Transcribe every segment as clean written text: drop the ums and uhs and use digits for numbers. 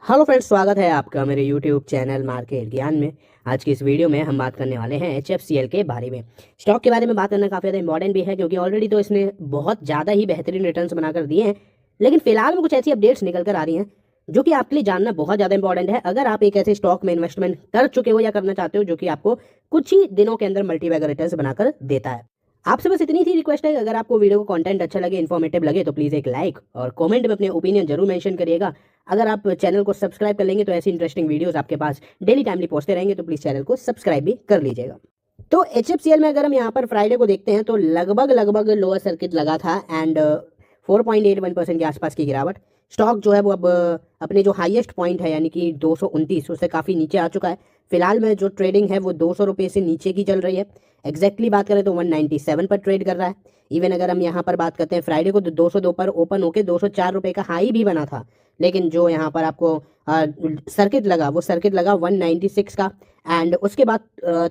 Hello friends, स्वागत है आपका मेरे यूट्यूब चैनल मार्केट ज्ञान में। आज की इस वीडियो में हम बात करने वाले हैं HFCL के बारे में। स्टॉक के बारे में बात करना काफ़ी ज़्यादा इंपॉर्टेंट भी है, क्योंकि ऑलरेडी तो इसने बहुत ज़्यादा ही बेहतरीन रिटर्न्स बनाकर दिए हैं, लेकिन फिलहाल में कुछ ऐसी अपडेट्स निकल कर आ रही हैं जो कि आपके लिए जानना बहुत ज़्यादा इंपॉर्टेंट है। अगर आप एक ऐसे स्टॉक में इन्वेस्टमेंट कर चुके हो या करना चाहते हो जो कि आपको कुछ ही दिनों के अंदर मल्टीबैगर रिटर्न्स बनाकर देता है। आपसे बस इतनी सी रिक्वेस्ट है कि अगर आपको वीडियो को कंटेंट अच्छा लगे, इन्फॉर्मेटिव लगे, तो प्लीज़ एक लाइक और कमेंट में अपने ओपिनियन जरूर मेंशन करिएगा। अगर आप चैनल को सब्सक्राइब कर लेंगे तो ऐसी इंटरेस्टिंग वीडियोस आपके पास डेली टाइमली पहुंचते रहेंगे, तो प्लीज़ चैनल को सब्सक्राइब भी कर लीजिएगा। तो HFCL में अगर हम यहाँ पर फ्राइडे को देखते हैं तो लगभग लोअर सर्किट लगा था एंड 4.81% के आसपास की गिरावट। स्टॉक जो है वो अब अपने जो हाईएस्ट पॉइंट है यानी कि 229 उससे काफ़ी नीचे आ चुका है। फिलहाल में जो ट्रेडिंग है वो 200 रुपये से नीचे की चल रही है। एग्जैक्टली बात करें तो 197 पर ट्रेड कर रहा है। इवन अगर हम यहाँ पर बात करते हैं फ्राइडे को तो 202 पर ओपन होकर 204 रुपये का हाई भी बना था, लेकिन जो यहाँ पर आपको सर्किट लगा वो सर्किट लगा 196 का एंड उसके बाद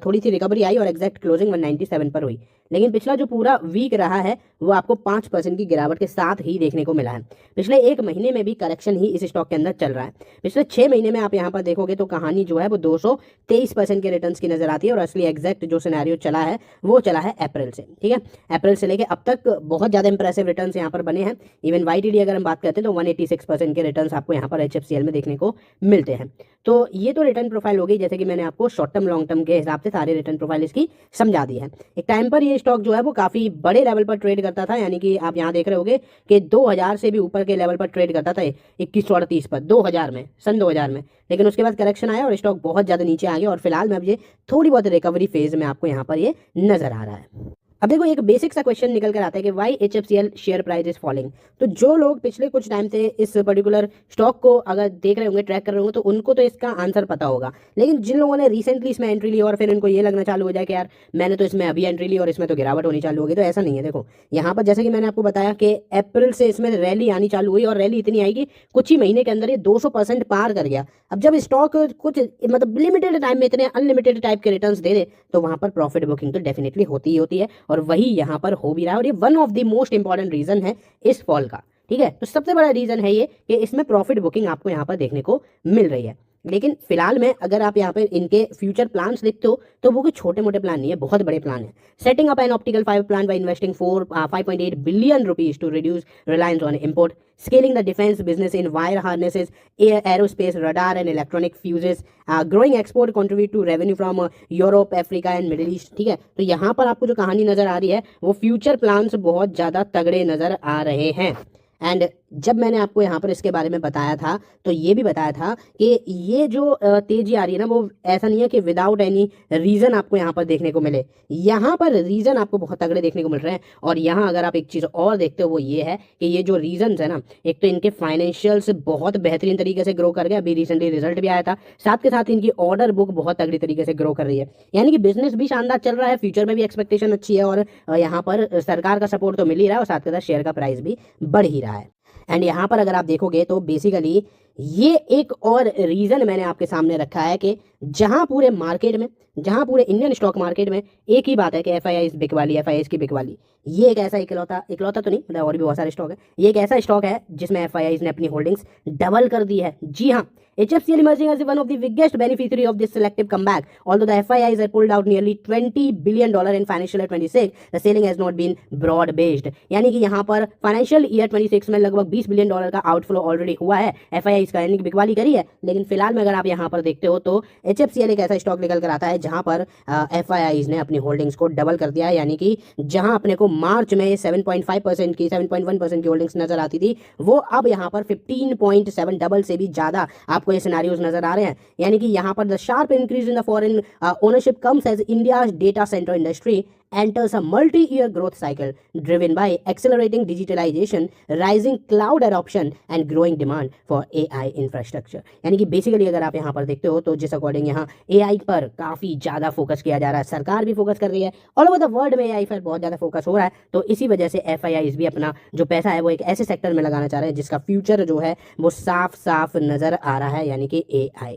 थोड़ी सी रिकवरी आई और एग्जैक्ट क्लोजिंग 197 पर हुई। लेकिन पिछला जो पूरा वीक रहा है वो आपको 5% की गिरावट के साथ ही देखने को मिला है। पिछले एक महीने में भी करेक्शन ही इस स्टॉक के अंदर चल रहा है। पिछले 6 महीने में आप यहाँ पर देखोगे तो कहानी जो है वो 223% के रिटर्न्स की नजर आती है और असली एग्जैक्ट जो सिनेरियो चला है वो चला है अप्रैल से। ठीक है, अप्रैल से लेके अब तक बहुत ज़्यादा इंप्रेसिव रिटर्न्स यहाँ पर बने हैं। इवन YTD अगर हम बात करते हैं तो 186% के रिटर्न्स आपको यहाँ पर HFCL में देखने को मिलते हैं। तो ये तो रिटर्न प्रोफाइल हो गई, जैसे कि मैंने आपको शॉर्ट टर्म लॉन्ग टर्म के हिसाब से सारे रिटर्न प्रोफाइल इसकी समझा दी है। एक टाइम पर ये स्टॉक जो है वो काफ़ी बड़े लेवल पर ट्रेड करता था, यानी कि आप यहाँ देख रहे होगे कि 2000 से भी ऊपर के लेवल पर ट्रेड करता था 2138 पर 2000 में, सन 2000 में। लेकिन उसके बाद करेक्शन आया और स्टॉक बहुत ज़्यादा नीचे आ गया और फिलहाल में अब ये थोड़ी बहुत रिकवरी फेज में आपको यहाँ पर ये नजर आ रहा है। अब देखो, एक बेसिक सा क्वेश्चन निकल कर आता है कि why HFCL share price is falling. तो जो लोग पिछले कुछ टाइम से इस पर्टिकुलर स्टॉक को अगर देख रहे होंगे, ट्रैक कर रहे होंगे, तो उनको तो इसका आंसर पता होगा। लेकिन जिन लोगों ने रिसेंटली इसमें एंट्री ली और फिर इनको ये लगना चालू हो जाए कि यार मैंने तो इसमें अभी एंट्री ली और इसमें तो गिरावट होनी चालू होगी, तो ऐसा नहीं है। देखो यहाँ पर जैसे कि मैंने आपको बताया कि अप्रैल से इसमें रैली आनी चालू हुई और रैली इतनी आई कि कुछ ही महीने के अंदर ये 200% पार कर गया। अब जब स्टॉक कुछ मतलब लिमिटेड टाइम में इतने अनलिमिटेड टाइप के रिटर्न्स दे दे तो वहां पर प्रॉफिट बुकिंग तो डेफिनेटली होती ही होती है, और वही यहाँ पर हो भी रहा है। और ये one of the most important reason है इस फॉल का। ठीक है, तो सबसे बड़ा रीजन है ये कि इसमें प्रॉफिट बुकिंग आपको यहाँ पर देखने को मिल रही है। लेकिन फिलहाल में अगर आप यहाँ पर इनके फ्यूचर प्लान्स देखते हो तो वो कोई छोटे मोटे प्लान नहीं है, बहुत बड़े प्लान है। Setting up an optical fibre plant by investing 5.8 billion rupees to reduce reliance on import, scaling the defense business in wire harnesses, aerospace, radar and electronic fuses, growing export contribute to revenue from Europe, Africa and Middle East। ठीक है, तो यहाँ पर आपको जो कहानी नजर आ रही है वो फ्यूचर प्लान्स बहुत ज़्यादा तगड़े नजर आ रहे हैं। एंड जब मैंने आपको यहाँ पर इसके बारे में बताया था तो ये भी बताया था कि ये जो तेजी आ रही है ना वो ऐसा नहीं है कि विदाउट एनी रीज़न आपको यहाँ पर देखने को मिले। यहाँ पर रीज़न आपको बहुत तगड़े देखने को मिल रहे हैं। और यहाँ अगर आप एक चीज़ और देखते हो वो ये है कि ये जो रीजंस है ना, एक तो इनके फाइनेंशियल्स बहुत बेहतरीन तरीके से ग्रो कर गया, अभी रिसेंटली रिजल्ट भी आया था, साथ के साथ इनकी ऑर्डर बुक बहुत तगड़ी तरीके से ग्रो कर रही है। यानी कि बिजनेस भी शानदार चल रहा है, फ्यूचर में भी एक्सपेक्टेशन अच्छी है और यहाँ पर सरकार का सपोर्ट तो मिल ही रहा है और साथ के साथ शेयर का प्राइस भी बढ़ ही रहा है। एंड यहाँ पर अगर आप देखोगे तो बेसिकली ये एक और रीज़न मैंने आपके सामने रखा है कि जहाँ पूरे मार्केट में, जहाँ पूरे इंडियन स्टॉक मार्केट में एक ही बात है कि FIIs बिकवाली, FIIs की बिकवाली। ये एक ऐसा इकलौता तो नहीं, मतलब और भी बहुत सारे स्टॉक है, ये एक ऐसा स्टॉक है जिसमें FIIs ने अपनी होल्डिंग्स डबल कर दी है। जी हाँ, HFCL emerging as one of the biggest beneficiary of this selective comeback. Although the FIIs have pulled out nearly $20 billion in financial year 26, the selling has not been broad based. यानी कि यहाँ पर financial year 26 में लगभग $20 billion का outflow already हुआ है FIIs का, यानी कि बिकवाली करी है। लेकिन फिलहाल में अगर आप यहाँ पर देखते हो तो HFCL एक ऐसा स्टॉक निकल कर आता है जहाँ पर FIIs ने अपनी होल्डिंग्स को डबल कर दिया है। यानी कि जहाँ अपने को मार्च में 7.5% की 7.1% की होल्डिंग्स नजर आती थी, वो अब यहाँ पर 15.7 डबल से भी ज़्यादा आपको ये सिनेरियोज नजर आ रहे हैं। यानी कि यहाँ पर the sharp increase in the foreign ownership comes as India data centre industry enters a multi-year growth cycle driven by accelerating digitalization, rising cloud adoption and growing demand for AI infrastructure। यानी कि basically अगर आप यहाँ पर देखते हो तो जिस अकॉर्डिंग यहाँ AI पर काफ़ी ज़्यादा फोकस किया जा रहा है, सरकार भी फोकस कर रही है, ऑल ओवर द वर्ल्ड में AI पर बहुत ज़्यादा फोकस हो रहा है। तो इसी वजह से FIIs भी अपना जो पैसा है वो एक ऐसे सेक्टर में लगाना चाह रहे हैं जिसका फ्यूचर जो है वो साफ साफ नज़र आ रहा है, यानी कि AI।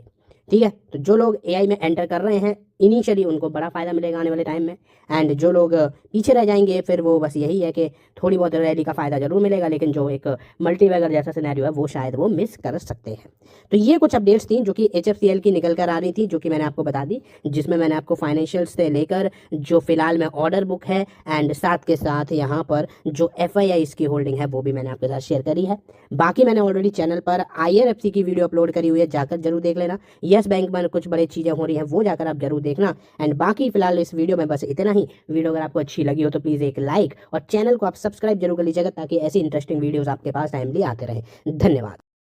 ठीक है, तो जो लोग AI में एंटर कर रहे हैं इनिशियली उनको बड़ा फ़ायदा मिलेगा आने वाले टाइम में, एंड जो लोग पीछे रह जाएंगे फिर वो बस यही है कि थोड़ी बहुत रैली का फ़ायदा जरूर मिलेगा, लेकिन जो एक मल्टीबैगर जैसा सिनेरियो है वो शायद वो मिस कर सकते हैं। तो ये कुछ अपडेट्स थी जो कि HFCL की निकल कर आ रही थी, जो कि मैंने आपको बता दी, जिसमें मैंने आपको फाइनेंशियल से लेकर जो फिलहाल में ऑर्डर बुक है एंड साथ के साथ यहाँ पर जो FII की होल्डिंग है वो भी मैंने आपके साथ शेयर करी है। बाकी मैंने ऑलरेडी चैनल पर IRFC की वीडियो अपलोड करी हुई है, जाकर जरूर देख लेना। यस बैंक में कुछ बड़ी चीज़ें हो रही हैं वो जाकर आप जरूर देखना। एंड बाकी फिलहाल इस वीडियो में बस इतना ही। वीडियो अगर आपको अच्छी लगी हो तो प्लीज़ एक लाइक और चैनल को आप सब्सक्राइब जरूर कर लीजिएगा, ताकि ऐसी इंटरेस्टिंग वीडियोज़ आपके पास टाइमली आते रहें। धन्यवाद।